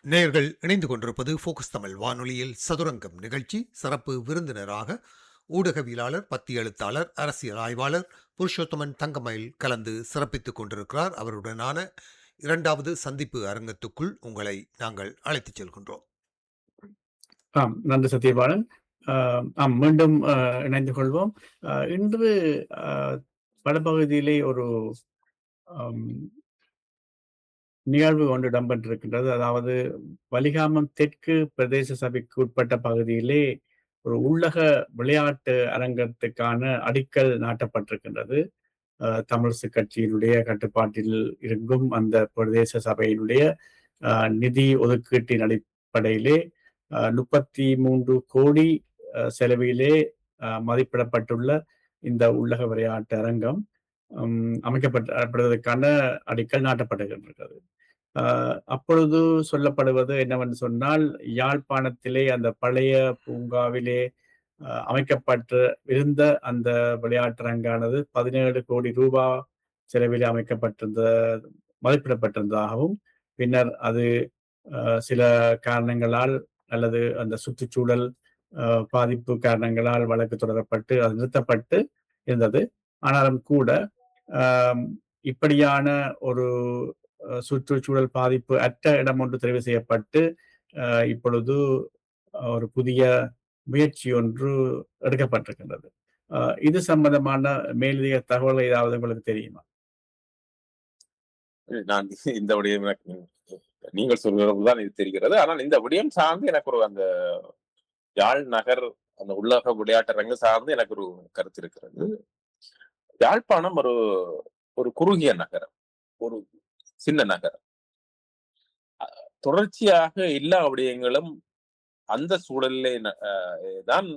நேயர்கள் இணைந்து கொண்டிருப்பது ஃபோக்கஸ் தமிழ் வானொலியில் சதுரங்கம் நிகழ்ச்சி. சிறப்பு விருந்தினராக ஊடகவியலாளர், பத்தி எழுத்தாளர், அரசியல் ஆய்வாளர் புருஷோத்தமன் தங்கமயில் கலந்து சிறப்பித்துக் கொண்டிருக்கிறார். அவருடனான இரண்டாவது சந்திப்பு அரங்கத்துக்குள் உங்களை நாங்கள் அழைத்துச் செல்கின்றோம். நன்றி சத்யபாலன். மீண்டும் இணைந்து கொள்வோம். இன்று வடபகுதியிலே ஒரு நிகழ்வு ஒன்று இடம்பெற்றிருக்கின்றது. அதாவது வலிகாமம் தெற்கு பிரதேச சபைக்கு உட்பட்ட பகுதியிலே ஒரு உள்ளக விளையாட்டு அரங்கத்துக்கான அடிக்கல் நாட்டப்பட்டிருக்கின்றது. தமிழிசை கட்சியினுடைய கட்டுப்பாட்டில் இருக்கும் அந்த பிரதேச சபையினுடைய நிதி ஒதுக்கீட்டின் அடிப்படையிலே 33 கோடி செலவிலே மதிப்பிடப்பட்டுள்ள இந்த உள்ளக விளையாட்டு அரங்கம் அமைக்கப்படுவதற்கான அடிக்கல் நாட்டப்பட்டிருக்கிறது. அப்பொழுது சொல்லப்படுவது என்னவென்று சொன்னால், யாழ்ப்பாணத்திலே அந்த பழைய பூங்காவிலே அமைக்கப்பட்டு இருந்த அந்த விளையாட்டரங்கானது 17 கோடி ரூபாய் செலவில் மதிப்பிடப்பட்டிருந்ததாகவும், பின்னர் அது சில காரணங்களால் அல்லது அந்த சுற்றுச்சூழல் பாதிப்பு காரணங்களால் வழக்கு தொடரப்பட்டு அது நிறுத்தப்பட்டு இருந்தது. ஆனாலும் கூட இப்படியான ஒரு சுற்றுச்சூழல் பாதிப்பு அற்ற இடம் ஒன்று தெரிவு செய்யப்பட்டு இப்பொழுது ஒரு புதிய முயற்சி ஒன்று எடுக்கப்பட்டிருக்கின்றது. இது சம்பந்தமான மேலதிக தகவல் ஏதாவது உங்களுக்கு தெரியுமா? நான் இந்த விடயம் நீங்கள் சொல்கிறதுதான் இது தெரிகிறது. ஆனால் இந்த விடயம் சார்ந்து எனக்கு ஒரு அந்த யாழ் நகர் அந்த உள்ளக விளையாட்டரங்கு சார்ந்து எனக்கு ஒரு கருத்து இருக்கிறது. யாழ்ப்பாணம் ஒரு ஒரு குறுகிய நகரம், ஒரு சின்ன நகரம். தொடர்ச்சியாக எல்லா விடயங்களும் அந்த சூழலிலே தான்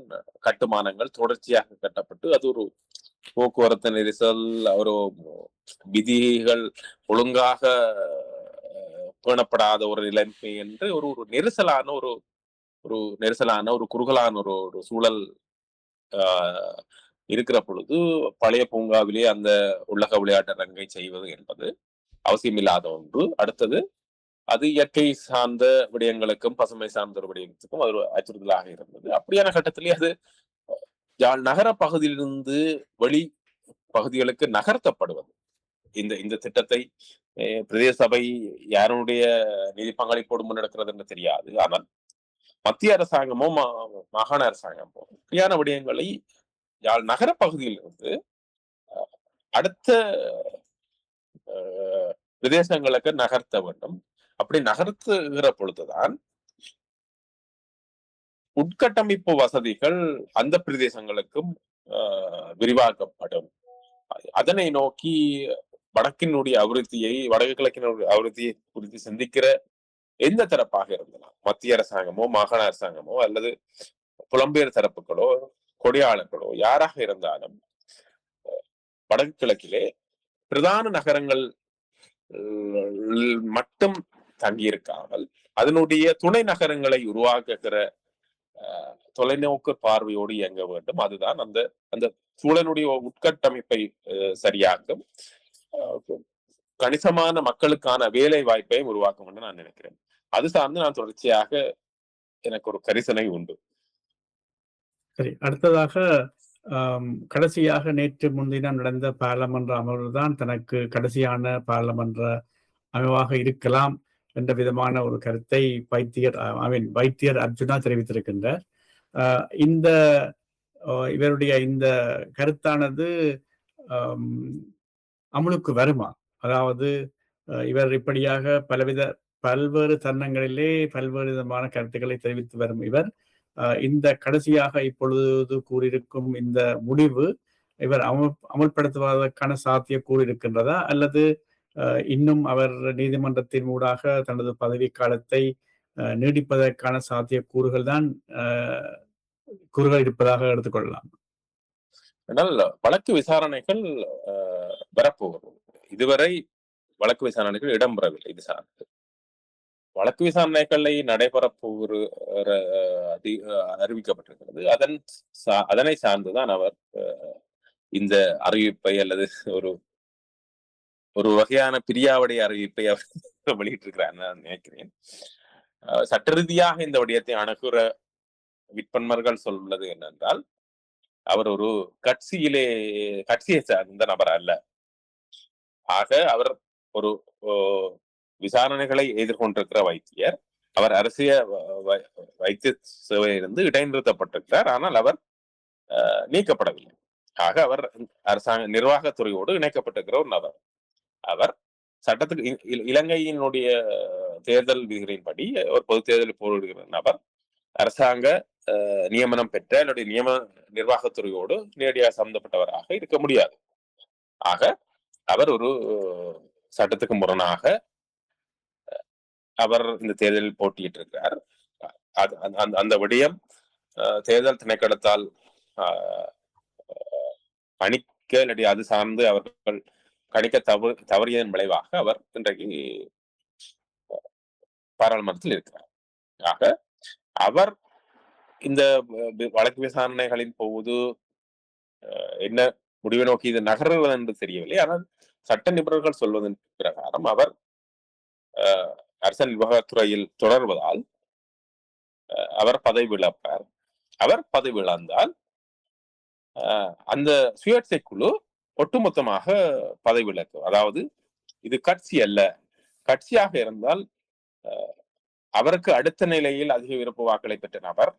கட்டுமானங்கள் தொடர்ச்சியாக கட்டப்பட்டு அது ஒரு போக்குவரத்து நெரிசல், ஒரு விதிகள் ஒழுங்காக பேணப்படாத ஒரு நிலைமை என்று ஒரு ஒரு நெரிசலான ஒரு குறுகலான ஒரு சூழல் இருக்கிற பொழுது பழைய பூங்காவிலே அந்த உள்ளக விளையாட்டரங்கை செய்வது என்பது அவசியமில்லாத ஒன்று. அடுத்தது அது இயற்கை சார்ந்த விடயங்களுக்கும் பசுமை சார்ந்த ஒரு விடயத்துக்கும் அது ஒரு அச்சுறுத்தலாக இருந்தது. அப்படியான கட்டத்திலே அது யாழ் நகர பகுதியிலிருந்து வெளி பகுதிகளுக்கு நகர்த்தப்படுவது. இந்த திட்டத்தை பிரதேச சபை யாருடைய நிதி பங்களிப்போடு முன்னெடுக்கிறது என்று தெரியாது. ஆனால் மத்திய அரசாங்கமோ மாகாண அரசாங்கமோ இப்படியான விடயங்களை யாழ் நகர பகுதியில் இருந்து அடுத்த பிரதேசங்களுக்கு நகர்த்த வேண்டும். அப்படி நகர்த்துகிற பொழுதுதான் உட்கட்டமைப்பு வசதிகள் அந்த பிரதேசங்களுக்கும் விரிவாக்கப்படும். அதனை நோக்கி வடக்கினுடைய அபிவிருத்தியை, வடக்கு கிழக்கினுடைய அபிவிருத்தியை குறித்து சிந்திக்கிற எந்த தரப்பாக இருந்தாலும், மத்திய அரசாங்கமோ மாகாண அரசாங்கமோ அல்லது புலம்பெயர் தரப்புகளோ கொடியாளர்களோ யாராக இருந்தாலும் வடக்கு கிழக்கிலே பிரதான நகரங்கள் மட்டும் தங்கியிருக்காமல் அதனுடைய துணை நகரங்களை உருவாக்குகிற தொலைநோக்கு பார்வையோடு இயங்க வேண்டும். அதுதான் அந்த அந்த சூழலுடைய உட்கட்டமைப்பை சரியாக்கும், கணிசமான மக்களுக்கான வேலை வாய்ப்பை உருவாக்கும் என்று நான் நினைக்கிறேன். அது சார்ந்து நான் தொடர்ச்சியாக எனக்கு ஒரு கரிசனை உண்டு. சரி, அடுத்ததாக கடைசியாக நேற்று முன்தினம் நடந்த பாராளுமன்ற அமர்வு தான் தனக்கு கடைசியான பாராளுமன்ற அமைவாக இருக்கலாம் என்ற விதமான ஒரு கருத்தை வைத்தியர் அர்ஜுனா தெரிவித்திருக்கின்றார். இந்த இவருடைய இந்த கருத்தானது அமலுக்கு வருமா? அதாவது இவர் இப்படியாக பல்வேறு தருணங்களிலே பல்வேறு விதமான கருத்துக்களை தெரிவித்து வரும் இவர் இந்த கடைசியாக இப்பொழுது கூறியிருக்கும் இந்த முடிவு இவர் அமல்படுத்துவதற்கான சாத்தியக்கூறு இருக்கின்றதா, அல்லது இன்னும் அவர் நீதிமன்றத்தின் ஊடாக தனது பதவி காலத்தை நீடிப்பதற்கான சாத்தியக்கூறுகள் தான் கூறுகள் இருப்பதாக எடுத்துக்கொள்ளலாம்? ஆனால் வழக்கு விசாரணைகள் வரப்போகிறது. இதுவரை வழக்கு விசாரணைகள் இடம்பெறவில்லை. இது சார்ந்து வழக்கு விசாரணைகளை நடைபெறப்போகிற அறிவிக்கப்பட்டிருக்கிறது. அதனை சார்ந்துதான் அவர் இந்த அறிவிப்பை அல்லது ஒரு ஒரு வகையான பிரியாவுடைய அறிவிப்பை அவர் வெளியிட்டிருக்கிறார் நான் நினைக்கிறேன். சட்ட ரீதியாக இந்த விடயத்தை அணுகுற விற்பன்மர்கள் சொல்வது என்னென்றால், அவர் ஒரு கட்சியை சார்ந்த நபர் அல்ல. ஆக அவர் ஒரு விசாரணைகளை எதிர்கொண்டிருக்கிற வைத்தியர். அவர் அரசியல் வைத்திய சேவையிலிருந்து இடைநிறுத்தப்பட்டிருக்கிறார். ஆனால் அவர் நீக்கப்படவில்லை. ஆக அவர் அரசாங்க நிர்வாகத்துறையோடு இணைக்கப்பட்டிருக்கிற ஒரு நபர். அவர் சட்டத்துக்கு இலங்கையினுடைய தேர்தல் விதிகளின்படி ஒரு பொது தேர்தலில் போடுகிற நபர் அரசாங்க நியமனம் பெற்ற அல்லது நிர்வாகத்துறையோடு நேரடியாக சம்பந்தப்பட்டவராக இருக்க முடியாது. ஆக அவர் ஒரு சட்டத்துக்கு முரணாக அவர் இந்த தேர்தலில் போட்டியிட்டு இருக்கிறார். அந்த விடயம் தேர்தல் திணைக்களத்தால் கணிக்க இல்லாட்டி அது சார்ந்து அவர்கள் கணிக்க தவறியதன் விளைவாக அவர் இன்றைக்கு பாராளுமன்றத்தில் இருக்கிறார். ஆக அவர் இந்த வழக்கு விசாரணைகளின் போது என்ன முடிவை நோக்கி இது நகர்வது என்று தெரியவில்லை. ஆனால் சட்ட நிபுணர்கள் சொல்வதன் பிரகாரம் அவர் அரசு நிர்வாகத்துறையில் தொடர்வதால் அவர் பதவி இழப்பார். அவர் பதவி இழந்தால் அந்த சுயேட்சை குழு ஒட்டுமொத்தமாக பதவி இழக்கும். அதாவது இது கட்சி அல்ல. கட்சியாக இருந்தால் அவருக்கு அடுத்த நிலையில் அதிக விருப்ப வாக்களை பெற்ற நபர்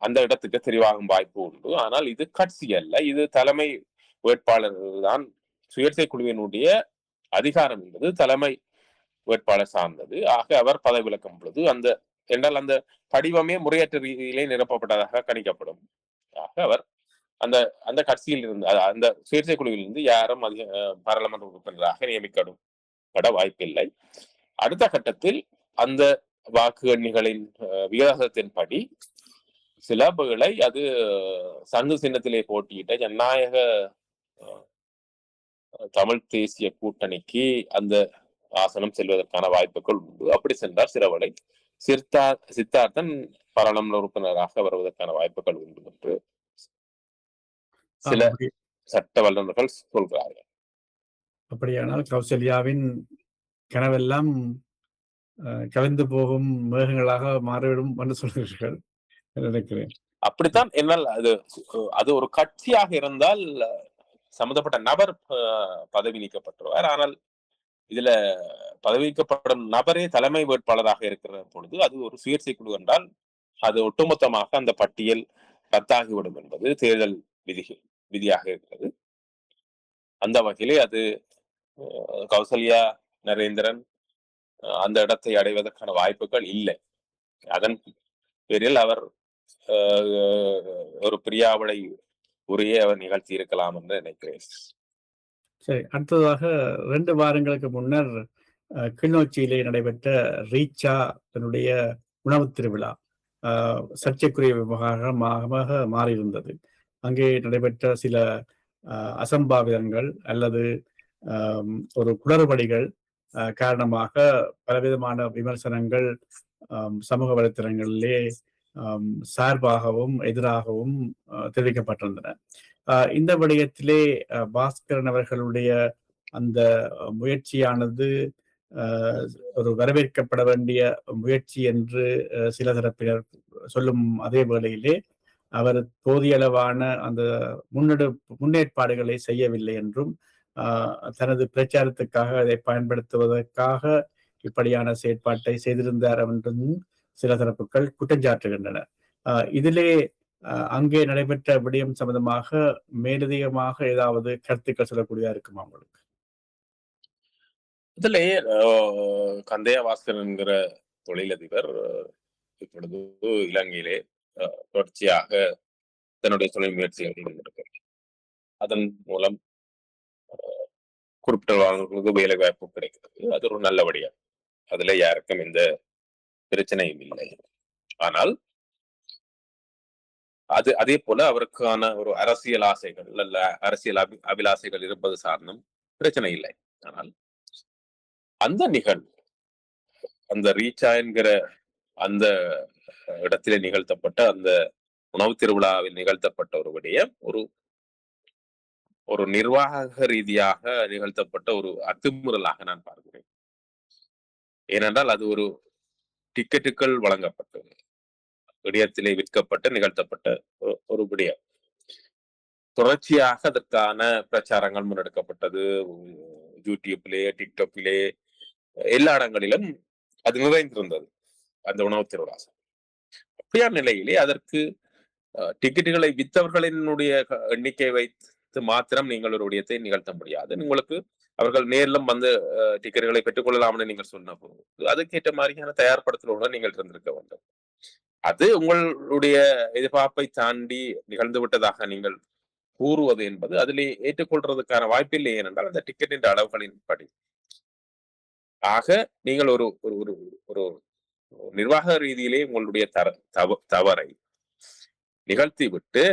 அந்த இடத்துக்கு தெரிவாகும் வாய்ப்பு உண்டு. ஆனால் இது கட்சி அல்ல. இது தலைமை வேட்பாளர் தான். சுயேட்சை குழுவினுடைய அதிகாரம் என்பது தலைமை வேட்பாளர் சார்ந்தது. ஆக அவர் பதவி விலக்கும் பொழுது என்றால் அந்த படிவமே முறையற்ற ரீதியிலே நிரப்பப்பட்டதாக கணிக்கப்படும். ஆக அவர் அந்த கட்சியில் இருந்து அந்த சுயேட்சை குழுவில் இருந்து யாரும் பாராளுமன்ற உறுப்பினராக நியமிக்கப்பட வாய்ப்பில்லை. அடுத்த கட்டத்தில் அந்த வாக்கு எண்ணிகளின் விகிதாசத்தின்படி சில வேளை அது சங்கு சின்னத்திலே போட்டியிட்ட ஜனநாயக தமிழ் தேசிய கூட்டணிக்கு அந்த ஆசனம் செல்வதற்கான வாய்ப்புகள் உண்டு. அப்படி சென்றால் சில வேளை சித்தார்த்தன் பாராளுமன்ற உறுப்பினராக வருவதற்கான வாய்ப்புகள் உண்டு என்று சில சட்ட வல்லுநர்கள் சொல்கிறார்கள். அப்படியானால் கௌசல்யாவின் கனவெல்லாம் கலந்து போகும் மேகங்களாக மாறிவிடும் என்று சொல்கிறீர்கள் நினைக்கிறேன். அப்படித்தான். என்னால் அது ஒரு கட்சியாக இருந்தால் சம்பந்தப்பட்ட நபர் பதவி நீக்கப்பட்டுருவார். ஆனால் இதுல பதவி நீக்கப்படும் நபரே தலைமை வேட்பாளராக இருக்கிற பொழுது அது ஒரு சுயேட்சை குழு என்றால் அது ஒட்டுமொத்தமாக அந்த பட்டியல் ரத்தாகிவிடும் என்பது தேர்தல் விதியாக இருக்கிறது. அந்த வகையிலே அது கௌசல்யா நரேந்திரன் அந்த இடத்தை அடைவதற்கான வாய்ப்புகள் இல்லை. அதன் பேரில் அவர் ஒரு பிரியாவிடை உரையை அவர் நிகழ்த்தி இருக்கலாம் என்று நினைக்கிறேன். சரி, அடுத்ததாக 2 வாரங்களுக்கு முன்னர் கிளிநொச்சியிலே நடைபெற்ற ரீச்சா தன்னுடைய உணவு திருவிழா சர்ச்சைக்குரிய விவகாரமாக மாறியிருந்தது. அங்கே நடைபெற்ற சில அசம்பாவிதங்கள் அல்லது ஒரு குளறுபடிகள் காரணமாக பலவிதமான விமர்சனங்கள் சமூக வலைத்தளங்களிலே சார்பாகவும் எதிராகவும் தெரிவிக்கப்பட்டிருந்தன. இந்த விடயத்திலே பாஸ்கரன் அவர்களுடைய அந்த முயற்சியானது ஒரு வரவேற்கப்பட வேண்டிய முயற்சி என்று சில தரப்பினர் சொல்லும் அதே வேளையிலே அவர் போதிய அளவான அந்த முன்னேற்பாடுகளை செய்யவில்லை என்றும் தனது பிரச்சாரத்துக்காக அதை பயன்படுத்துவதற்காக இப்படியான செயற்பாட்டை செய்திருந்தார் என்றும் சில தரப்புகள் குற்றஞ்சாட்டுகின்றன. இதிலே அங்கே நடைபெற்ற விடயம் சம்பந்தமாக மேலதிகமாக ஏதாவது கருத்துக்கள் சொல்லக்கூடியதா இருக்குமா உங்களுக்கு? இதிலேயே கந்தையா பாஸ்கரன் என்கிற தொழிலதிபர் இப்பொழுது இலங்கையிலே தொடர்ச்சியாக தன்னுடைய தொழில் முயற்சிகள் ஈடுபட்டிருக்கிறார். அதன் மூலம் குறிப்பிட்டவர்களுக்கு வேலை வாய்ப்பு கிடைக்கிறது. அது ஒரு நல்ல வழியா. அதுல யாருக்கும் எந்த பிரச்சனையும் இல்லை. ஆனால் அதே போல அவருக்கான ஒரு அரசியல் ஆசைகள் அல்ல அரசியல் அபிலாசைகள் இருப்பது சார்ந்தும் பிரச்சனை இல்லை. ஆனால் அந்த நிகழ்வு அந்த ரீச்சா என்கிற அந்த இடத்திலே நிகழ்த்தப்பட்ட அந்த உணவு திருவிழாவில் நிகழ்த்தப்பட்ட ஒரு விடயம் ஒரு நிர்வாக ரீதியாக நிகழ்த்தப்பட்ட ஒரு அத்துமுறலாக நான் பார்க்கிறேன். ஏனென்றால் அது ஒரு டிக்கெட்டுகள் வழங்கப்பட்டது, விடயத்திலே விற்கப்பட்டு நிகழ்த்தப்பட்ட ஒரு விடயம். தொடர்ச்சியாக அதற்கான பிரச்சாரங்கள் முன்னெடுக்கப்பட்டது. யூடியூப்லே, டிக்டாக்லே, எல்லா இடங்களிலும் அது நிறைந்திருந்தது அந்த உணவு திருவிழா. அப்படியான நிலையிலே அதற்கு டிக்கெட்டுகளை வித்தவர்களினுடைய எண்ணிக்கை வைத்து மாத்திரம் நீங்கள் ஒரு விடயத்தை நிகழ்த்த முடியாது. உங்களுக்கு அவர்கள் நேரிலும் வந்து டிக்கெட்டுகளை பெற்றுக்கொள்ளலாம்னு நீங்கள் சொன்ன போது அதுக்கேற்ற மாதிரியான தயார்படுத்தலோடு நீங்கள் இருந்திருக்க வேண்டும். அது உங்களுடைய எதிர்பார்ப்பை தாண்டி நிகழ்ந்து விட்டதாக நீங்கள் கூறுவது என்பது அதிலே ஏற்றுக்கொள்றதுக்கான வாய்ப்பில்லை. ஏனென்றால் அந்த டிக்கெட்டின் அளவுகளின் படி. ஆக நீங்கள் ஒரு ஒரு ஒரு ஒரு நிர்வாக ரீதியிலே உங்களுடைய தவறை நிகழ்த்தி விட்டு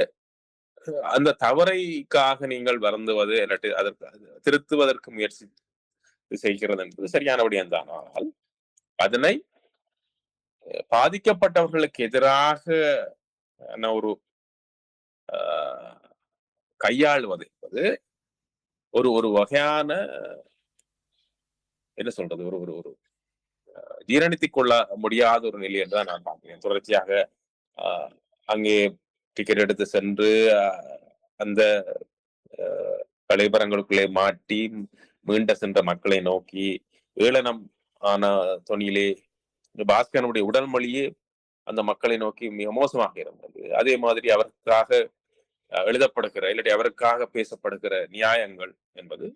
அந்த தவறைக்காக நீங்கள் வருந்துவது இல்லாட்டி அதற்கு திருத்துவதற்கு முயற்சி செய்கிறது என்பது சரியான விடயம்தான். ஆனால் அதனை பாதிக்கப்பட்டவர்களுக்கு எதிராக ஒரு கையாளுவது என்பது ஒரு ஒரு வகையான என்ன சொல்றது, ஒரு ஒரு ஒரு ஜீரணித்துக் கொள்ள முடியாத ஒரு நிலை என்றுதான் நான் பார்க்கிறேன். தொடர்ச்சியாக அங்கே டிக்கெட் எடுத்து சென்று அந்த கலைபரங்களுக்குள்ளே மாட்டி மீண்ட சென்ற மக்களை நோக்கி ஏளனம் ஆன தொனியிலே பாஸ்கரனுடைய உடல் மொழியே அந்த மக்களை நோக்கி மிக மோசமாக இருந்தது. அதே மாதிரி அவருக்காக எழுதப்படுகிற இல்லாட்டி அவருக்காக பேசப்படுகிற நியாயங்கள் என்பது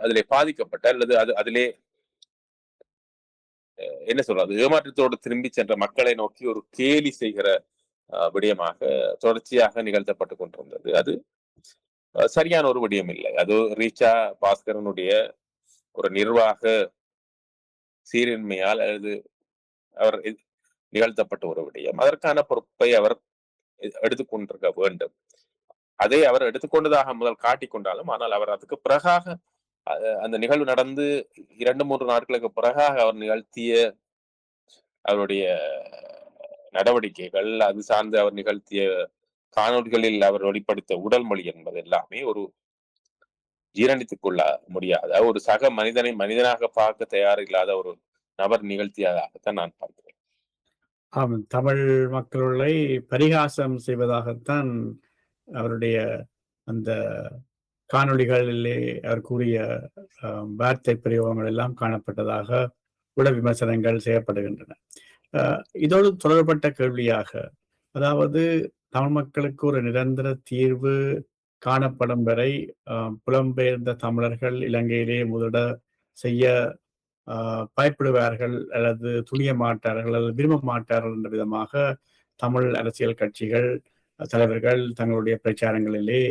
அதிலே பாதிக்கப்பட்ட அல்லது அதிலே என்ன சொல்றது, ஏமாற்றத்தோடு திரும்பி சென்ற மக்களை நோக்கி ஒரு கேலி செய்கிற விடயமாக தொடர்ச்சியாக நிகழ்த்தப்பட்டு கொண்டிருந்தது. அது சரியான ஒரு விடயம் இல்லை. அது ரீச்சா பாஸ்கரனுடைய ஒரு நிர்வாக சீரின்மையால் அல்லது அவர் நிகழ்த்தப்பட்ட ஒரு விடயம். அதற்கான பொறுப்பை அவர் எடுத்துக்கொண்டிருக்க வேண்டும். அதை அவர் எடுத்துக்கொண்டதாக முதல் காட்டிக்கொண்டாலும், ஆனால் அவர் அதுக்கு பிறகாக அந்த நிகழ்வு நடந்து 2-3 நாட்களுக்கு பிறகாக அவர் நிகழ்த்திய அவருடைய நடவடிக்கைகள், அது சார்ந்து அவர் நிகழ்த்திய காணொலிகளில் அவர் வெளிப்படுத்த உடல் மொழி என்பது எல்லாமே ஒரு ஜீரணித்துக் கொள்ள முடியாத ஒரு சக மனிதனை மனிதனாக பார்க்க தயார் இல்லாத ஒரு நபர் நிகழ்த்தியதாகத்தான் நான் பார்க்கிறேன். ஆமாம், தமிழ் மக்களுடைய பரிகாசம் செய்வதாகத்தான் அவருடைய அந்த காணொளிகளிலே அவர் கூறிய வார்த்தை பிரயோகங்கள் எல்லாம் காணப்பட்டதாக உட விமர்சனங்கள் செய்யப்படுகின்றன. இதோடு தொடர்பட்ட கேள்வியாக, அதாவது தமிழ் மக்களுக்கு ஒரு நிரந்தர தீர்வு காணப்படும் வரை புலம்பெயர்ந்த தமிழர்கள் இலங்கையிலே முதலிட செய்ய பயப்படுவார்கள் அல்லது துணிய மாட்டார்கள் அல்லது விரும்ப மாட்டார்கள் என்ற விதமாக தமிழ் அரசியல் கட்சிகள் தலைவர்கள் தங்களுடைய பிரச்சாரங்களிலே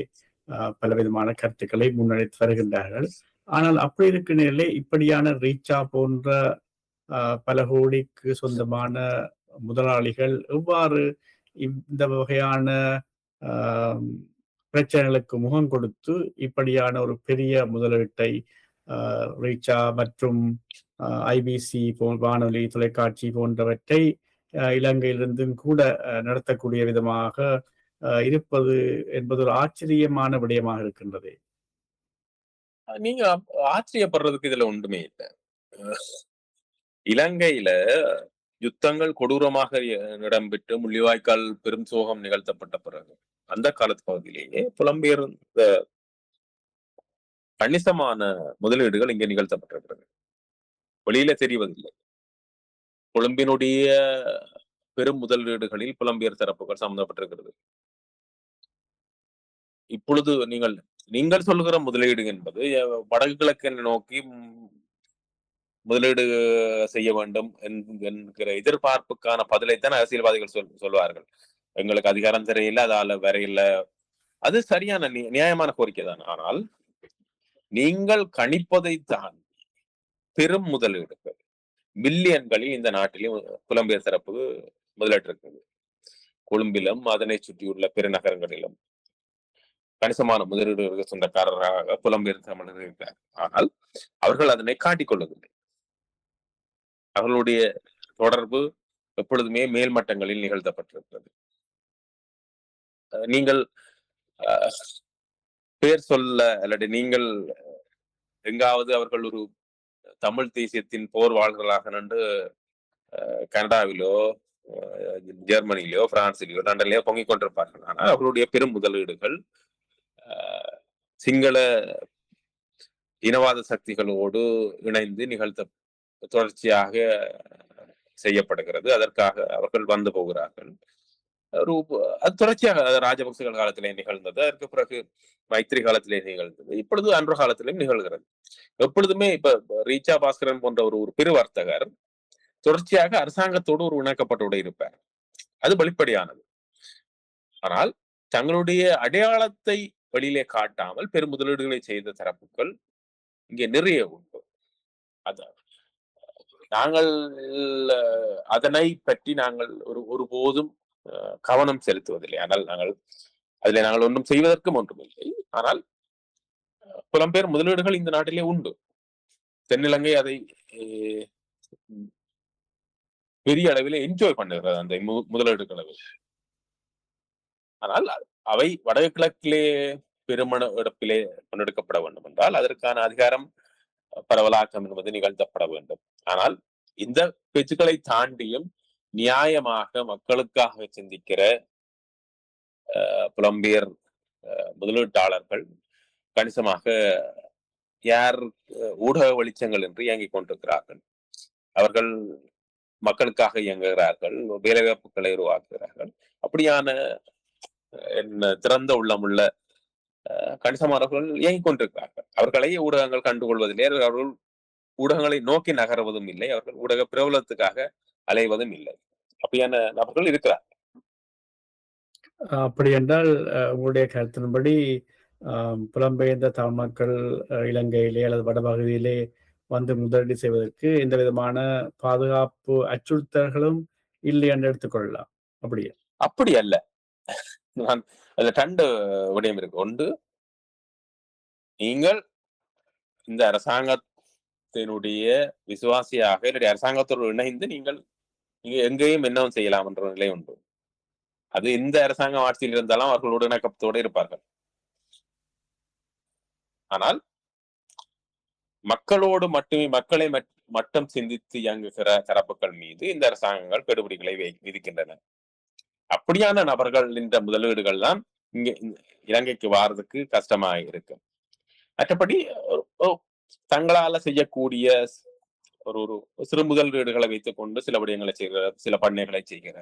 பலவிதமான கருத்துக்களை முன்னெடுத்து வருகின்றார்கள். ஆனால் அப்படி இருக்க நிலையிலே இப்படியான ரீச்சா போன்ற பல கோடிக்கு சொந்தமான முதலாளிகள் எவ்வாறு இந்த வகையான பிரச்சனைகளுக்கு முகம் கொடுத்து இப்படியான ஒரு பெரிய முதலீட்டை ரீச்சா மற்றும் ஐபிசி வானொலி தொலைக்காட்சி போன்றவற்றை இலங்கையிலிருந்தும் கூட நடத்தக்கூடிய விதமாக இருப்பது என்பது ஒரு ஆச்சரியமான விடயமாக இருக்கின்றது. நீங்க ஆச்சரியப்படுறதுக்கு இதுல ஒன்றுமே இல்லை. இலங்கையில யுத்தங்கள் கொடூரமாக இடம்பெற்று முள்ளிவாய்க்கால் பெரும் சோகம் நிகழ்த்தப்பட்ட பிறகு அந்த காலத்து பகுதியிலேயே புலம்பெயர்ந்த கணிசமான முதலீடுகள் இங்கே நிகழ்த்தப்பட்டிருக்கிறது. வெளியில தெரிவதில்லை. கொழும்பினுடைய பெரும் முதலீடுகளில் புலம்பெயர் தரப்புகள் சம்பந்தப்பட்டிருக்கிறது. இப்பொழுது நீங்கள் சொல்லுகிற முதலீடு என்பது வடக்கு கிழக்கு நோக்கி முதலீடு செய்ய வேண்டும் என்கிற எதிர்பார்ப்புக்கான பதிலைத்தான் அரசியல்வாதிகள் சொல்வார்கள். எங்களுக்கு அதிகாரம் தெரியல, அதால வரையில. அது சரியான நியாயமான கோரிக்கை தான். ஆனால் நீங்கள் கணிப்பதை தாண்டி பெரும் முதலீடுகள் மில்லியன்களில் இந்த நாட்டிலும் புலம்பெயர் தரப்பு முதலிட்டிருக்கிறது. கொழும்பிலும் அதனை சுற்றியுள்ள பெருநகரங்களிலும் கணிசமான முதலீடுகளுக்கு சொந்தக்காரராக புலம்பெயர் தமிழர்கள் இருக்கிறார். ஆனால் அவர்கள் அதனை காட்டிக்கொள்ளவில்லை. அவர்களுடைய தொடர்பு எப்பொழுதுமே மேல்மட்டங்களில் நிகழ்த்தப்பட்டிருக்கிறது. நீங்கள் பேர் சொல்ல அல்லது நீங்கள் எங்காவது அவர்கள் ஒரு தமிழ் தேசியத்தின் போர்வாளர்களாக நின்று கனடாவிலோ ஜெர்மனியிலோ பிரான்சிலோ லண்டன்லயோ பொங்கிக் கொண்டிருப்பார்கள். ஆனால் அவர்களுடைய பெரும் முதலீடுகள் சிங்கள இனவாத சக்திகளோடு இணைந்து தொடர்ச்சியாக செய்யப்படுகிறது. அதற்காக அவர்கள் வந்து போகிறார்கள். அது தொடர்ச்சியாக ராஜபக்சர்கள் காலத்திலே நிகழ்ந்தது, அதற்கு பிறகு மைத்திரி காலத்திலே நிகழ்ந்தது, இப்பொழுது அன்ற காலத்திலும் நிகழ்கிறது. எப்பொழுதுமே இப்ப ரீச்சா பாஸ்கரன் போன்ற ஒரு பெரு வர்த்தகர் தொடர்ச்சியாக அரசாங்கத்தோடு ஒரு இணக்கப்பட்டோடு இருப்பார். அது வெளிப்படையானது. ஆனால் தங்களுடைய அடையாளத்தை வெளியிலே காட்டாமல் பெரும் முதலீடுகளை செய்த தரப்புகள் இங்கே நிறைய உண்டு. நாங்கள் அதனை பற்றி நாங்கள் ஒருபோதும் கவனம் செலுத்துவதில்லை. ஆனால் நாங்கள் ஒன்றும் செய்வதற்கும் ஒன்றுமில்லை. ஆனால் புலம்பெயர் முதலீடுகள் இந்த நாட்டிலே உண்டு. தென்னிலங்கை அதை பெரிய அளவிலே என்ஜாய் பண்ணுகிறது அந்த முதலீடுகளை. ஆனால் அவை வடகிழக்கிலே பெருமள இடத்திலே முன்னெடுக்கப்பட வேண்டும் என்றால் அதற்கான அதிகாரம் பரவலாக்கம் என்பது நிகழ்த்தப்பட வேண்டும். ஆனால் இந்த பேச்சுக்களை தாண்டியும் நியாயமாக மக்களுக்காக சிந்திக்கிற புலம்பெயர் முதலீட்டாளர்கள் கணிசமாக யார் ஊடக வெளிச்சங்கள் என்று இயங்கிக் கொண்டிருக்கிறார்கள். அவர்கள் மக்களுக்காக இயங்குகிறார்கள், வேலைவாய்ப்புகளை உருவாக்குகிறார்கள். அப்படியான திறந்த உள்ளமுள்ள கணிசமானவர்கள் இயங்கிக் கொண்டிருக்கிறார்கள். அவர்களை ஊடகங்கள் கண்டுகொள்வதில்லை, அவர்கள் ஊடகங்களை நோக்கி நகர்வதும் இல்லை, அவர்கள் ஊடக பிரபலத்துக்காக அலைவதும் இல்லை. அப்படியான நபர்கள் இருக்கிறார். அப்படி என்றால் உங்களுடைய கருத்தின்படி புலம்பெயர்ந்த தமிழ் மக்கள் இலங்கையிலே அல்லது வடபகுதியிலே வந்து முதலீடு செய்வதற்கு எந்த விதமான பாதுகாப்பு அச்சுறுத்தல்களும் இல்லை என்று எடுத்துக்கொள்ளலாம். அப்படி அல்ல. நான் அதுல 2 விடயம் இருக்கு. ஒன்று, நீங்கள் இந்த அரசாங்கத்தினுடைய விசுவாசியாக இல்லையா அரசாங்கத்தோடு இணைந்து நீங்கள் எங்கேயும் என்னவும் செய்யலாம் என்ற நிலை உண்டு. அது இந்த அரசாங்கம் ஆட்சியில் இருந்தாலும் அவர்களோடு இணக்கத்தோடு இருப்பார்கள். ஆனால் மக்களோடு மட்டுமே மக்களை மட்டும் சிந்தித்து இயங்குகிற தரப்புகள் மீது இந்த அரசாங்கங்கள் கெடுபிடிகளை விதிக்கின்றன. அப்படியான நபர்கள் இந்த முதலீடுகள் தான் இங்க இலங்கைக்கு வாரதுக்கு கஷ்டமாக இருக்கு. மற்றபடி தங்களால செய்யக்கூடிய ஒரு சிறு முதலீடுகளை வைத்துக் கொண்டு சில விடயங்களை செய்கிற, சில பண்ணைகளை செய்கிற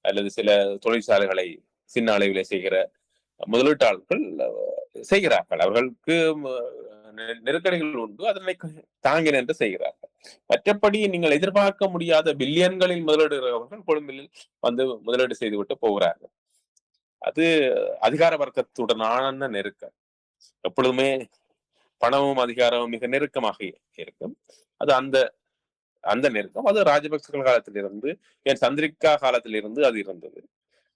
அல்லது சில தொழிற்சாலைகளை சின்ன அளவிலே செய்கிற முதலீட்டாளர்கள் செய்கிறார்கள். அவர்களுக்கு நெருக்கடிகள் உண்டு, அதனை தாங்கி நின்று செய்கிறார்கள். மற்றபடி நீங்கள் எதிர்பார்க்க முடியாத பில்லியன்களில் முதலீடுகிறவர்கள் கொழும்பில் வந்து முதலீடு செய்துவிட்டு போகிறார்கள். அது அதிகார வர்க்கத்துடனான நெருக்கம். எப்பொழுதுமே பணமும் அதிகாரமும் மிக நெருக்கமாக இருக்கும். அது அந்த நெருக்கம் அது ராஜபக்சர்கள் காலத்திலிருந்து, என் சந்திரிகா காலத்திலிருந்து அது இருந்தது.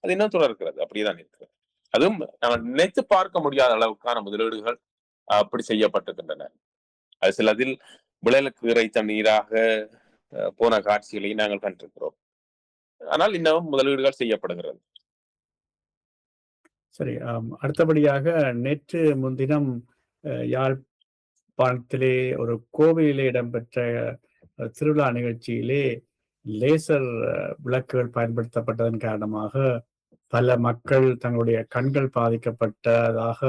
அது இன்னும் தொடர்கிறது, அப்படியேதான் இருக்கிறது. அதுவும் நாங்கள் நினைத்து பார்க்க முடியாத அளவுக்கான முதலீடுகள் அப்படி செய்யப்பட்டிருக்கின்றன. அது சிலதில் விளைலுக்கு இறைத்த நீராக போன காட்சிகளை நாங்கள் கண்டிருக்கிறோம். ஆனால் இன்னமும் முதலீடுகள் செய்யப்படுகிறது. சரி, அடுத்தபடியாக நேற்று முன்தினம் யாழ்ப்பாணத்திலே ஒரு கோவிலிலே இடம்பெற்ற திருவிழா நிகழ்ச்சியிலே லேசர் விளக்குகள் பயன்படுத்தப்பட்டதன் காரணமாக பல மக்கள் தங்களுடைய கண்கள் பாதிக்கப்பட்டதாக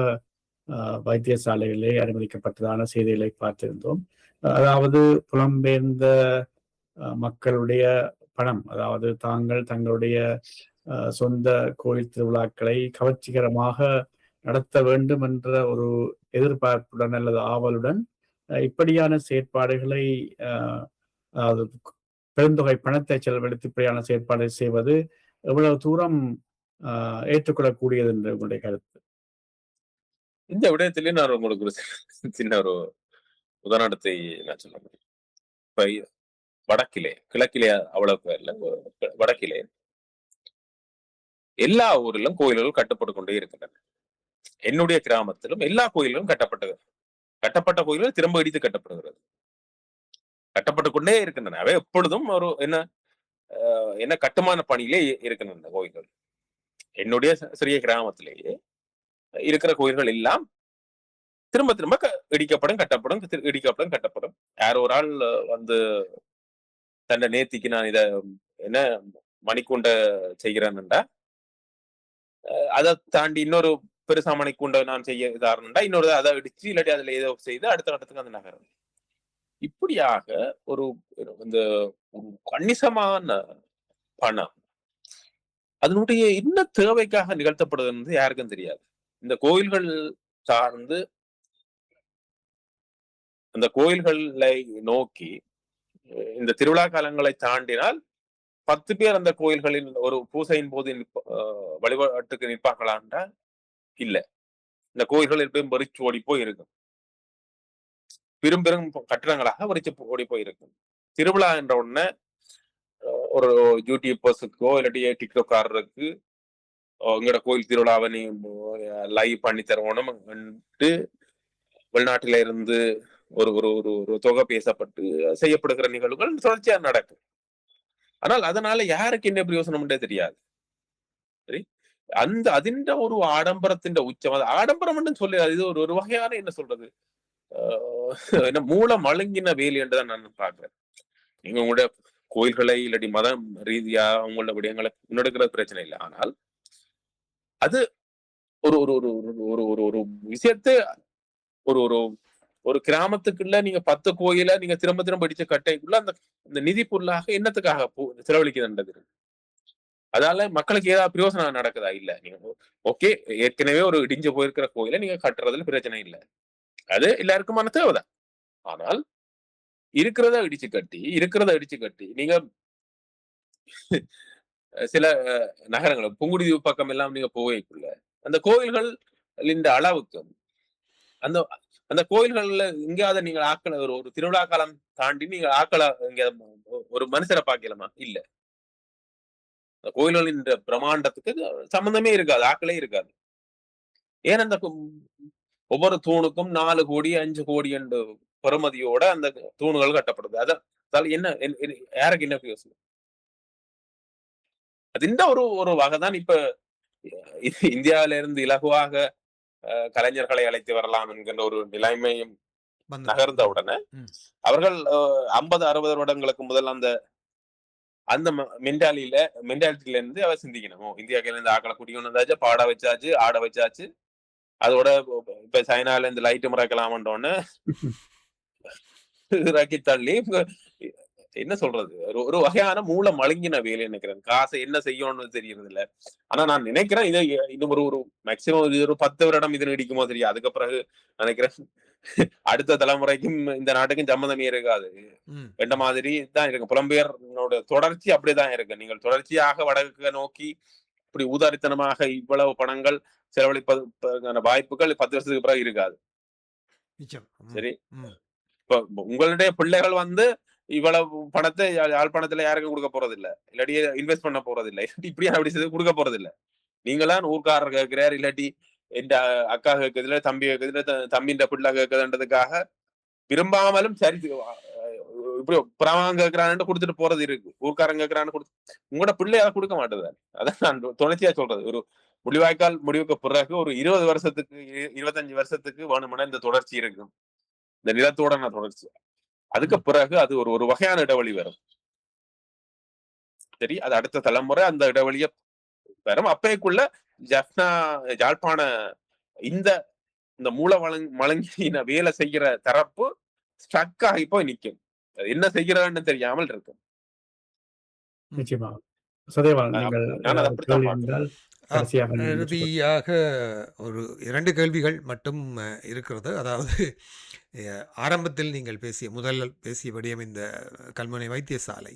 வைத்தியசாலைகளிலே அனுமதிக்கப்பட்டதான செய்திகளை பார்த்திருந்தோம். அதாவது புலம்பெயர்ந்த மக்களுடைய பணம், அதாவது தங்களுடைய சொந்த கோயில் திருவிழாக்களை கவர்ச்சிகரமாக நடத்த வேண்டும் என்ற ஒரு எதிர்பார்ப்புடன் அல்லது ஆவலுடன் இப்படியான செயற்பாடுகளை, அதாவது பெருந்தொகை பணத்தை செலவழித்து இப்படியான செயற்பாடு செய்வது எவ்வளவு தூரம் ஏற்றுக்கொள்ளக்கூடியது என்று உங்களுடைய கருத்து? இந்த விடயத்திலே நான் உங்களுக்கு ஒரு சின்ன ஒரு உதாரணத்தை நான் சொல்ல முடியும். இப்ப வடக்கிலே, கிழக்கிலே அவ்வளவு இல்லை, வடக்கிலே எல்லா ஊரிலும் கோயில்கள் கட்டப்பட்டு கொண்டே இருக்கின்றன. என்னுடைய கிராமத்திலும் எல்லா கோயில்களும் கட்டப்பட்ட கோயில்கள் திரும்ப இடித்து கட்டப்படுகிறது, கட்டப்பட்டு கொண்டே இருக்கின்றன. அவை எப்பொழுதும் ஒரு என்ன கட்டுமான பணியிலே இருக்கின்றன கோயில்கள். என்னுடைய சிறிய கிராமத்திலேயே இருக்கிற கோயில்கள் எல்லாம் திரும்ப திரும்ப இடிக்கப்படும், கட்டப்படும், இடிக்கப்படும், கட்டப்படும். யார் ஒரு ஆள் வந்து தன்னை நேத்திக்கு நான் இத என்ன மணிக்கூண்ட செய்கிறேன்னுண்டா, அதை தாண்டி இன்னொரு பெருசா மணிக்கூண்ட நான் செய்ய இதாருண்டா, இன்னொரு அதை இடிச்சு இல்லாட்டி அதுல ஏதோ செய்து அடுத்த கட்டத்துக்கு அந்த நகரம். இப்படியாக ஒரு இந்த ஒரு கணிசமான பணம் அதனுடைய என்ன தேவைக்காக நிகழ்த்தப்படுதுன்னு யாருக்கும் தெரியாது. இந்த கோயில்கள் சார்ந்து அந்த கோயில்களை நோக்கி இந்த திருவிழா காலங்களை தாண்டினால் 10 பேர் அந்த கோயில்களில் ஒரு பூசையின் போது வழிபாட்டுக்கு நிற்பாங்களான்றா இல்ல. இந்த கோயில்கள் எப்பயும் வெறிச்சு ஓடி போய் இருக்கும். பெரும் பெரும் கட்டிடங்களாக வெறிச்சு ஓடி போய் இருக்கும். திருவிழா என்ற உடனே ஒரு யூடியூபர்ஸுக்கோ இல்லாட்டி டிக்டாக்காரருக்கு எங்களோட கோயில் திருவிழாவை நீ லைவ் பண்ணி தருவோம் வெளிநாட்டில இருந்து ஒரு ஒரு ஒரு ஒரு தொகை பேசப்பட்டு செய்யப்படுகிற நிகழ்வுகள் தொடர்ச்சியா நடக்கும். ஆனால் அதனால யாருக்கு என்ன பிரயோசனம்ன்றே தெரியாது. சரி, அந்த அதிண்ட ஒரு ஆடம்பரத்தின் உச்சம், அது ஆடம்பரம் சொல்லி இது ஒரு ஒரு வகையான என்ன சொல்றது என்ன மூலம் மழுங்கின வேலி என்றுதான் நான் பாக்குறேன். நீங்க உங்களோட கோயில்களை இல்லாட்டி மதம் ரீதியா உங்களோட விடயங்களை முன்னெடுக்கிறது பிரச்சனை இல்லை. ஆனால் அது ஒரு ஒரு ஒரு ஒரு ஒரு ஒரு விஷயத்தை ஒரு ஒரு ஒரு கிராமத்துக்குள்ள நீங்க 10 கோயில நீங்க திரும்ப திரும்ப அடிச்ச கட்டைக்குள்ள அந்த நிதி பொருளாக என்னத்துக்காக செலவழிக்குதுன்றது. அதால மக்களுக்கு ஏதாவது பிரயோசனம் நடக்குதா? இல்ல. நீங்க ஓகே, ஏற்கனவே ஒரு இடிஞ்சு போயிருக்கிற கோயிலை நீங்க கட்டுறதுல பிரச்சனை இல்லை, அது எல்லாருக்குமான தேவைதான். ஆனால் இருக்கிறத இடிச்சு கட்டி நீங்க சில நகரங்கள் புங்குடுதீவு பக்கம் எல்லாம் நீங்க போகக்குள்ள அந்த கோயில்கள் இந்த அளவுக்கு அந்த அந்த கோயில்கள்ல எங்கேயாவது நீங்க ஆக்களை ஒரு திருவிழா காலம் தாண்டி நீங்க ஆக்களை இங்க ஒரு மனுஷரை பார்க்கலாமா? இல்ல. அந்த கோயில்களின் பிரம்மாண்டத்துக்கு சம்பந்தமே இருக்காது, ஆக்களே இருக்காது. ஏன் அந்த ஒவ்வொரு தூணுக்கும் 4 கோடி 5 கோடி என்று பெறுமதியோட அந்த தூணுகள் கட்டப்படுது. அதால என்ன யாருக்கு என்ன யோசனை? அது இந்த ஒரு ஒரு வகைதான். இப்ப இந்தியாவில இருந்து இலகுவாக கலைஞர்களை அழைத்து வரலாம் என்கின்ற ஒரு நிலைமையும் நகர்ந்த உடனே அவர்கள் 50-60 வருடங்களுக்கு முதல் அந்த அந்த மென்டாலிட்டியில இருந்து அவர் சிந்திக்கணும். இந்தியாவுல இருந்து ஆக்களை குடிக்கணும் வந்தாச்சு, பாட வச்சாச்சு, ஆட வச்சாச்சு, அதோட இப்ப சைனால இருந்து லைட் முறைக்கலாம்ன்றோன்னு இறக்கி தள்ளி என்ன சொல்றது ஒரு வகையான மூளை மழுங்கின வேலை நினைக்கிறேன். காசை என்ன செய்யணும்னு தெரியறது இல்ல. ஆனா நான் நினைக்கிறேன் இதை இன்னும் ஒரு மேக்சிமம் ஒரு 10 வருடம் இது நீடிக்குமோ தெரியும். அதுக்கு பிறகு நினைக்கிறேன் அடுத்த தலைமுறைக்கும் இந்த நாட்டுக்கும் சம்மந்தமே இருக்காது என்ற மாதிரி தான் இருக்கு. புலம்பெயர்னோட தொடர்ச்சி அப்படிதான் இருக்கு. நீங்கள் தொடர்ச்சியாக வடக்கு நோக்கி இப்படி ஊதாரித்தனமாக இவ்வளவு பணங்கள் செலவழிப்பதற்கான வாய்ப்புகள் 10 வருஷத்துக்கு பிறகு இருக்காது. சரி, இப்ப உங்களுடைய பிள்ளைகள் வந்து இவ்வளவு பணத்தை யாழ்ப்பாணத்துல யாருக்கும் கொடுக்க போறது இல்ல, இல்லாட்டி இன்வெஸ்ட் பண்ண போறது இல்ல, இப்படியா அப்படி செய்து கொடுக்க போறது இல்ல. நீங்களாம் ஊர்க்காரர் கேட்கிறார், இல்லாட்டி எந்த அக்கா கேட்கறதுல தம்பி கேட்கறதுல தம்பின்ற பிள்ளை கேட்கறதுன்றதுக்காக விரும்பாமலும் சரி இப்படி புறவாங்க கேட்கிறான்னு கொடுத்துட்டு போறது இருக்கு. ஊர்க்காரங்க கேட்கிறான்னு கொடுத்து உங்களோட பிள்ளை அதை கொடுக்க மாட்டேது. அதான் நான் தொடர்ச்சியா சொல்றது. ஒரு முள்ளிவாய்க்கால் முடிவுக்கு பிறகு ஒரு 20 வருஷத்துக்கு 25 வருஷத்துக்கு வேணும்னா இந்த தொடர்ச்சி இருக்கும், இந்த நிலத்தோட நான் தொடர்ச்சி. அதுக்கு பிறகு அது ஒரு ஒரு வகையான இடைவெளி வரும். சரி, அது அடுத்த தலைமுறை அந்த இடைவெளிய வரும். அப்பைக்குள்ள ஜப்னா யாழ்ப்பாண இந்த இந்த மூல மலங்கின வேலை செய்கிற தரப்பு ஸ்ட்ரக் ஆகி போய் நிற்கும். என்ன செய்கிறன்னு தெரியாமல் இருக்கும். நிச்சயமா. இறுதியாக ஒரு 2 கேள்விகள் மட்டும் இருக்கிறது. அதாவது ஆரம்பத்தில் நீங்கள் முதல் பேசிய விடயம் இந்த கல்முனை வைத்தியசாலை,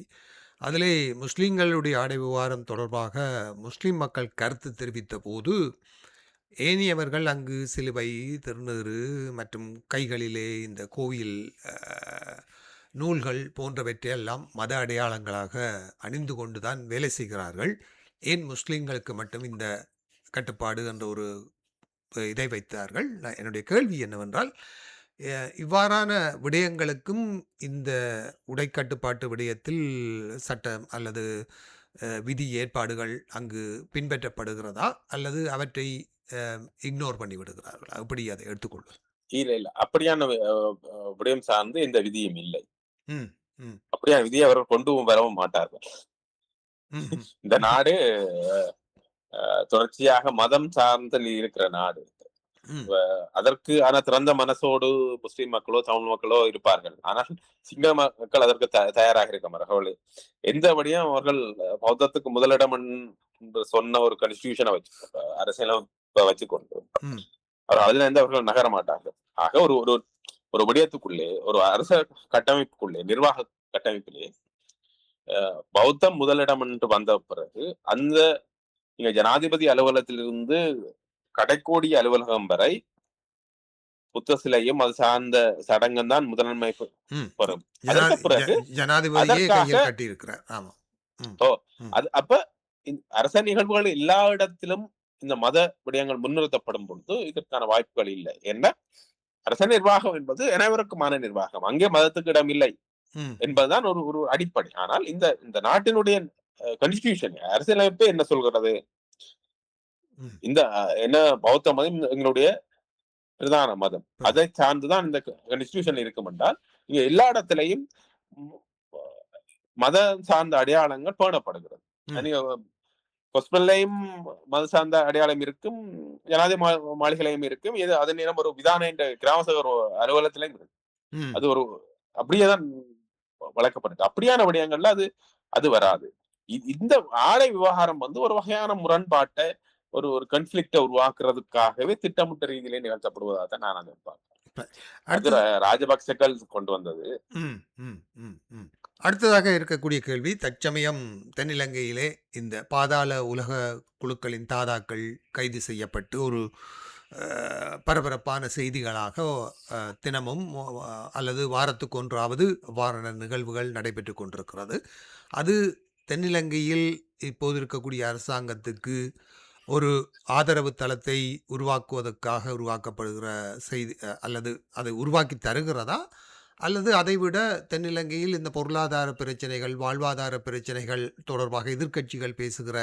அதிலே முஸ்லீம்களுடைய ஆடை விவகாரம் தொடர்பாக முஸ்லீம் மக்கள் கருத்து தெரிவித்த போது ஏனியவர்கள் அங்கு சிலுவை, திருநீறு மற்றும் கைகளிலே இந்த கோயில் நூல்கள் போன்றவற்றையெல்லாம் மத அடையாளங்களாக அணிந்து கொண்டு தான் வேலை செய்கிறார்கள். ஏன் முஸ்லீம்களுக்கு மட்டும் இந்த கட்டுப்பாடு என்ற ஒரு இதை வைத்தார்கள். என்னுடைய கேள்வி என்னவென்றால், இவ்வாறான விடயங்களுக்கும் இந்த உடைக்கட்டுப்பாட்டு விடயத்தில் சட்டம் அல்லது விதி ஏற்பாடுகள் அங்கு பின்பற்றப்படுகிறதா அல்லது அவற்றை இக்னோர் பண்ணி விடுகிறார்களா? எப்படி அதை எடுத்துக்கொள்வது? இல்ல, இல்ல. அப்படியான விடயம் சார்ந்து எந்த விதியும் இல்லை. ம். ம். அப்படியான விதியை அவர்கள் கொண்டு வரவும் மாட்டார்கள். ம்ஹ்ம். இந்த நாடு தொடர்ச்சியாக மதம் சார்ந்து இருக்கிற நாடு. ம். அதற்கு ஆனா திறந்த மனசோடு முஸ்லிம் மக்களோ தமிழ் மக்களோ இருப்பார்கள். ஆனால் சிங்கள மக்கள் அதற்கு தயாராக இருக்க மாட்டார்கள். எந்த வழியும் அவர்கள் பௌத்தத்துக்கு முதலிடம் என்று சொன்ன ஒரு கான்ஸ்டிடியூஷனை வச்சு அரசியலமைப்பை வச்சுக்கொண்டு ம். அதுல இருந்து அவர்கள் நகர மாட்டார்கள். ஆக ஒரு ஒரு ஒரு விடயத்துக்குள்ளே ஒரு அரச கட்டமைப்புக்குள்ளே நிர்வாக கட்டமைப்பிலே பௌத்தம் முதலிடம் என்று வந்த பிறகு அந்த நீங்க ஜனாதிபதி அலுவலகத்திலிருந்து கடைக்கோடி அலுவலகம் வரை புத்த சிலையும் அது சார்ந்த சடங்கும் தான் முதன்மை ம். பெறும். அதற்கு பிறகு ஜனாதிபதியே அதற்காக கையில் கட்டியிருக்கிறார். ஆமா. ம். ஓ ம். அது அப்ப அரச நிகழ்வுகள் எல்லா இடத்திலும் இந்த மத விடயங்கள் முன்னிறுத்தப்படும் பொழுது இதற்கான வாய்ப்புகள் இல்லை. என்ன அரச நிர்வாகம் என்பது அனைவருக்குமான நிர்வாகம். அங்கே மதத்துக்கு இடம் இல்லை ம். என்பதுதான் ஒரு ஒரு அடிப்படை. ஆனால் இந்த இந்த நாட்டினுடைய கான்ஸ்டிடியூஷன் அரசியலமைப்பு என்ன சொல்கிறது? ம். இந்த என்ன பௌத்த மதம் எங்களுடைய பிரதான மதம். அதை சார்ந்துதான் இந்த கான்ஸ்டிடியூஷன் இருக்கும் என்றால் இங்க எல்லா இடத்திலையும் மதம் சார்ந்த அடையாளங்கள் பேணப்படுகிறது. ம். நீங்க ஹாஸ்பிட்டல்லையும் மத சார்ந்த அடையாளம் இருக்கும், ஜனாதிபதி மாளிகையிலையும் இருக்கும். இது அதே நேரம் ஒரு விதான என்ற கிராம சபை அலுவலகத்திலையும் இருக்கு. ம். அது ஒரு அப்படியேதான் வளர்க்கப்பட்டது. அப்படியான விடயங்கள்ல அது அது வராது. இந்த ஆடை விவகாரம் வந்து ஒரு வகையான முரண்பாட்டை ஒரு ஒரு கன்ஃபிளிக்ட உருவாக்குறதுக்காகவே திட்டமிட்ட ரீதியிலே நிகழ்த்தப்படுவதாக தான் நான் அதை பார்க்கிறேன். அது ராஜபக்சர்கள் கொண்டு வந்தது. ம். ம். ம். ம். அடுத்ததாக இருக்கக்கூடிய கேள்வி, தற்சமயம் தென்னிலங்கையிலே இந்த பாதாள உலக குழுக்களின் தாதாக்கள் கைது செய்யப்பட்டு ஒரு பரபரப்பான செய்திகளாக தினமும் அல்லது வாரத்துக்கு ஒன்றாவது வாரண நிகழ்வுகள் நடைபெற்று கொண்டிருக்கிறது. அது தென்னிலங்கையில் இப்போது இருக்கக்கூடிய அரசாங்கத்துக்கு ஒரு ஆதரவு தளத்தை உருவாக்குவதற்காக உருவாக்கப்படுகிற செய்தி அல்லது அதை உருவாக்கி தருகிறதா, அல்லது அதைவிட தென்னிலங்கையில் இந்த பொருளாதார பிரச்சனைகள், வாழ்வாதார பிரச்சனைகள் தொடர்பாக எதிர்க்கட்சிகள் பேசுகிற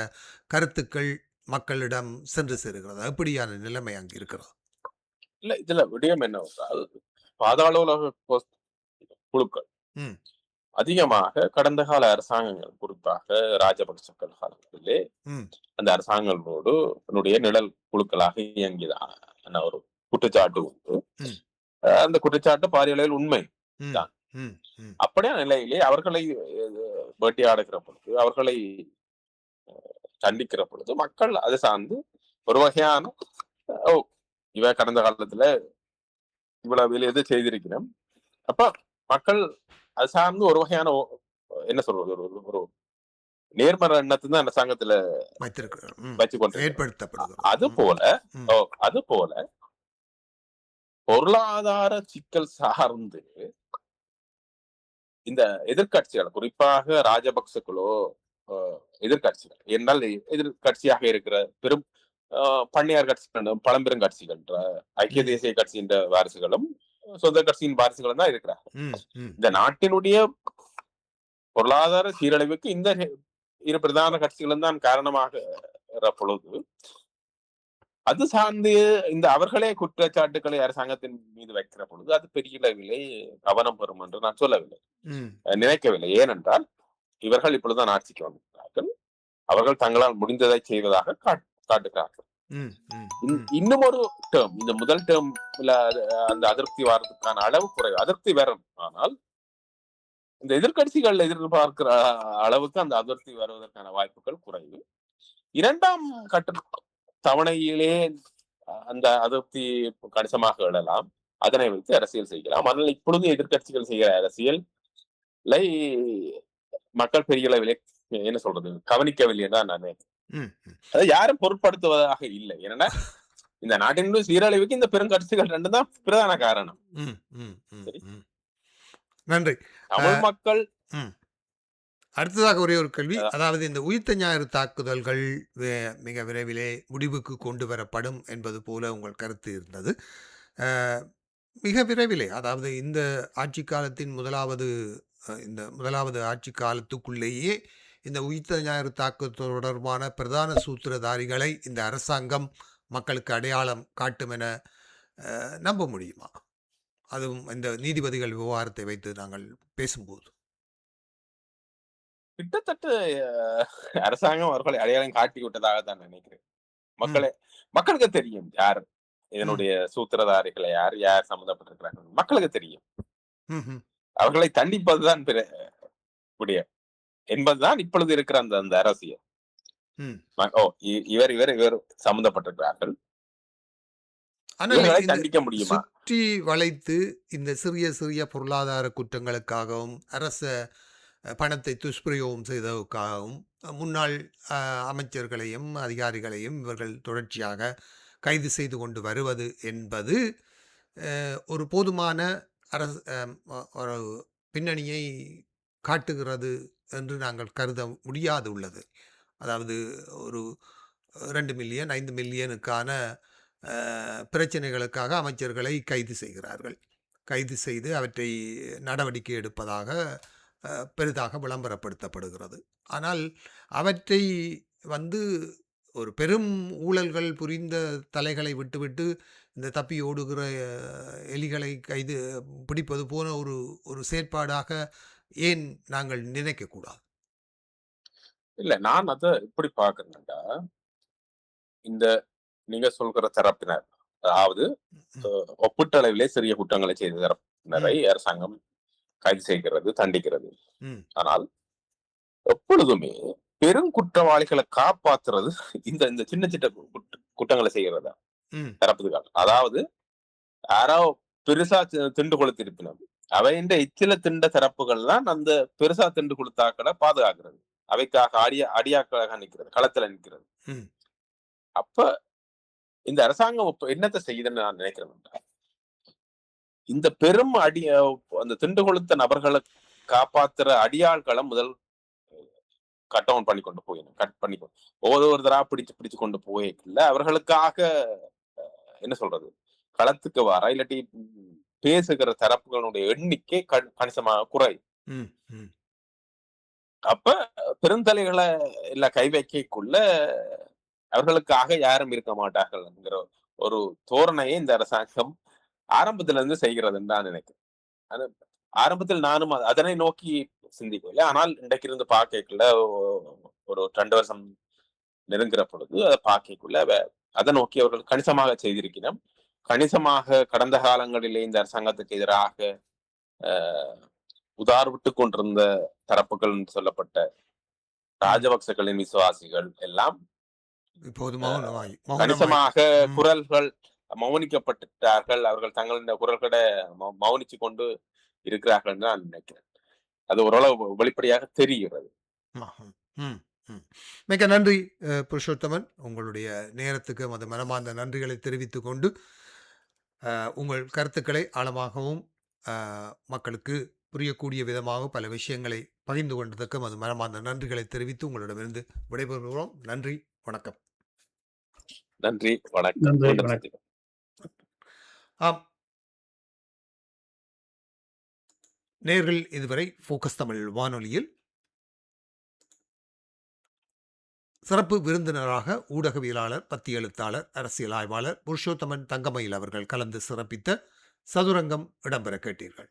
கருத்துக்கள் மக்களிடம் சென்று சேருகிறதா? எப்படியான நிலைமை அங்கு இருக்கிறது? இல்ல, இதுல விடயம் என்னவென்றால் பாதாள உலக குழுக்கள் அதிகமாக கடந்த கால அரசாங்கங்கள், குறிப்பாக ராஜபக்சக்கள் காலத்திலே அந்த அரசாங்கங்களோடு நிழல் குழுக்களாக இயங்கியதான ஒரு குற்றச்சாட்டு உண்டு. அந்த குற்றச்சாட்டு பாரிய அளவில் உண்மை தான். அப்படியான நிலையிலே அவர்களை வேட்டையாடுகிற பொழுது, அவர்களை கண்டிக்கிற பொழுது மக்கள் அதை சார்ந்து ஒரு வகையான இவ கடந்த காலத்துல இவ்வளவு எது செய்திருக்கிறோம். அப்ப மக்கள் அது சார்ந்து ஒரு வகையான என்ன சொல்றது ஒரு நேர்மறை எண்ணத்தை தான் அரசாங்கத்துல வச்சு கொண்டு அது போல பொருளாதார சிக்கல் சார்ந்து இந்த எதிர்கட்சிகள், குறிப்பாக ராஜபக்சக்களோ எதிர்கட்சிகள் என்றால் எதிர்கட்சியாக இருக்கிற பெரும் பண்ணையார் கட்சிகளும் பழம்பெரும் கட்சிகள், ஐக்கிய தேசிய கட்சியின் வாரிசுகளும் சொந்த கட்சியின் வாரிசுகளும் தான் இருக்கிறார்கள். இந்த நாட்டினுடைய பொருளாதார சீரழிவுக்கு இந்த இரு பிரதான கட்சிகளும் தான் காரணமாக பொழுது அது சார்ந்து இந்த அவர்களே குற்றச்சாட்டுக்களை அரசாங்கத்தின் மீது வைக்கிற பொழுது அது பெரிய அளவிலே கவனம் பெறும் என்று நான் சொல்லவில்லை, நினைக்கவில்லை. ஏனென்றால் இவர்கள் இப்பொழுதுதான் ஆட்சிக்கு வந்திருக்கிறார்கள். அவர்கள் தங்களால் முடிந்ததை செய்வதாக காட்டுகிறார்கள். இன்னும் ஒரு டேர்ம், இந்த முதல் டேர்ம்ல அந்த அதிருப்தி வர்றதுக்கான அளவு குறைவு. அதிருப்தி வரும், ஆனால் இந்த எதிர்கட்சிகள் எதிர்பார்க்கிற அளவுக்கு அந்த அதிருப்தி வருவதற்கான வாய்ப்புகள் குறைவு. இரண்டாம் கட்ட தவணையிலே அந்த அதிருப்தி கணிசமாக எழலாம். அதனை வைத்து அரசியல் செய்யலாம். ஆனால் இப்பொழுது எதிர்கட்சிகள் செய்கிற அரசியலை மக்கள் பெரிய அளவிலே என்ன சொல்றது கவனிக்கவில்லை தான் நான் அதை யாரும் பொருட்படுத்துவதாக இல்லை. ஏன்னா இந்த நாட்டினுடைய சீரழிவுக்கு இந்த பெருங்கட்சிகள் ரெண்டு தான் பிரதான காரணம். நன்றி. தமிழ் மக்கள். அடுத்ததாக ஒரே ஒரு கேள்வி, அதாவது இந்த உயிர்த்த ஞாயிறு தாக்குதல்கள் மிக விரைவிலே முடிவுக்கு கொண்டு வரப்படும் என்பது போல உங்கள் கருத்து இருந்தது. மிக விரைவிலே, அதாவது இந்த ஆட்சி காலத்தின் முதலாவது ஆட்சி காலத்துக்குள்ளேயே இந்த உயிர்த்த ஞாயிறு தாக்குதல் தொடர்பான பிரதான சூத்திரதாரிகளை இந்த அரசாங்கம் மக்களுக்கு அடையாளம் காட்டும் என நம்ப முடியுமா? அதுவும் இந்த நீதிபதிகள் விவகாரத்தை வைத்து நாங்கள் பேசும்போது. கிட்டத்தட்ட அரசாங்கம் அவர்களை அடையாளம் காட்டி விட்டதாக தான் நினைக்கிறேன். ம், மக்களுக்கு தெரியும் யார் ம், இதனுடைய சூத்திரதாரிகளை யார் சம்பந்தப்பட்டிருக்கிறார்கள். மக்களுக்கு தெரியும். ம்ஹ்ம், அவர்களை தண்டிப்பதுதான் விடயம் என்பதுதான் இப்பொழுது இருக்கிற அந்த அந்த அரசியல். ம். ஓ இவர் சம்பந்தப்பட்டிருக்கிறார்கள். ஆனால் இவர்களை இந்த தண்டிக்க முடியுமா? சுற்றி வளைத்து இந்த சிறிய சிறிய பொருளாதார குற்றங்களுக்காகவும், அரச பணத்தை துஷ்பிரயோகம் செய்ததற்காகவும் முன்னாள் அமைச்சர்களையும், அதிகாரிகளையும் இவர்கள் தொடர்ச்சியாக கைது செய்து கொண்டு வருவது என்பது ஒரு போதுமான அரசு ஒரு பின்னணியை காட்டுகிறது என்று நாங்கள் கருத முடியாது உள்ளது. அதாவது ஒரு 2 மில்லியன் 5 மில்லியனுக்கான பிரச்சனைகளுக்காக அமைச்சர்களை கைது செய்கிறார்கள். கைது செய்து அவற்றை நடவடிக்கை எடுப்பதாக பெரிதாக விளம்பரப்படுத்தப்படுகிறது. ஆனால் அவற்றை வந்து ஒரு பெரும் ஊழல்கள் புரிந்த தலைகளை விட்டுவிட்டு இந்த தப்பி ஓடுகிற எலிகளை பிடிப்பது போன ஒரு ஒரு செயற்பாடாக ஏன் நாங்கள் நினைக்கக்கூடாது? இல்ல நான் அத எப்படி பார்க்கிறேன்டா, இந்த நீங்க சொல்கிற தரப்பினர், அதாவது ம், ஒப்பீட்டளவிலே சிறிய குற்றங்களை செய்த தரப்பினரை ம், அரசாங்கம் கைது செய்கிறது, தண்டிக்கிறது. ம், ஆனால் எப்பொழுதுமே பெரும் குற்றவாளிகளை காப்பாத்துறது இந்த இந்த சின்ன சின்ன குற்றங்களை செய்கிறதா ம், தரப்புகள். அதாவது யாரோ பெருசா திண்டு கொளுத்திருப்பினும் அவையின் இச்சில திண்ட தரப்புகள் தான் அந்த பெருசா திண்டு கொடுத்தாக்களை பாதுகாக்கிறது. அவைக்காக அடியாக்களாக நிற்கிறது, களத்துல நிற்கிறது. ம், அப்ப இந்த அரசாங்கம் இப்ப என்னத்தை செய்யுதுன்னு நான் நினைக்கிறேன். இந்த பெரும் அந்த திண்டு கொளுத்த நபர்களை காப்பாத்துற அடியாள்களை முதல் கட் டவுன் பண்ணி கொண்டு போயிடும். கட் பண்ணி ஒவ்வொருத்தரா பிடிச்சு கொண்டு போயிக்கல அவர்களுக்காக என்ன சொல்றது, களத்துக்கு வர இல்லாட்டி பேசுகிற தரப்புகளுடைய எண்ணிக்கை கணிசமாக குறையும். ம், ம், அப்ப பெருந்தலைகளை இல்ல கை வைக்கக்குள்ள அவர்களுக்காக யாரும் இருக்க மாட்டார்கள் என்கிற ஒரு தோரணையை இந்த அரசாங்கம் ஆரம்பத்துல இருந்து செய்கிறதுன்னு நான் நினைக்கிறேன். அது ஆரம்பத்தில் நானும் அதனை நோக்கி சிந்திக்கவில்லை. ஆனால் இன்றைக்கு இருந்து பார்க்கல ஒரு 2 வருஷம் நெருங்குற பொழுது அதை பார்க்கக்குள்ள அதை நோக்கி அவர்கள் கணிசமாக செய்திருக்கிறோம். கணிசமாக கடந்த காலங்களிலே இந்த அரசாங்கத்துக்கு எதிராக உதார்விட்டு கொண்டிருந்த தரப்புகள் சொல்லப்பட்ட ராஜபக்சகளின் விசுவாசிகள் எல்லாம் இப்போது மௌனமாய் கணிசமாக ம், குரல்கள் மௌனிக்கப்பட்டார்கள். அவர்கள் தங்களின் குரல்களை மௌனிச்சு கொண்டு இருக்கிறார்கள் என்று நான் நினைக்கிறேன். அது ஓரளவு வெளிப்படையாக தெரிகிறது. ம், ம், ம். மிக்க நன்றி புருஷோத்தமன். உங்களுடைய நேரத்துக்கு மது மனமார்ந்த நன்றிகளை தெரிவித்துக் கொண்டு உங்கள் கருத்துக்களை ஆழமாகவும் மக்களுக்கு புரியக்கூடிய விதமாக பல விஷயங்களை பகிர்ந்து கொண்டதற்கு மது மனமார்ந்த நன்றிகளை தெரிவித்து உங்களிடமிருந்து விடைபெறுகிறோம். நன்றி, வணக்கம். நன்றி, வணக்கம். நன்றி, மீண்டும் வணக்கம். சந்திப்போம். ஆம், நேர்கள் இதுவரை ஃபோக்கஸ் தமிழ் வானொலியில் சிறப்பு விருந்தினராக ஊடகவியலாளர், பத்தி எழுத்தாளர், அரசியல் ஆய்வாளர் புருஷோத்தமன் தங்கமயில் அவர்கள் கலந்து சிறப்பித்த சதுரங்கம் இடம்பெற கேட்டீர்கள்.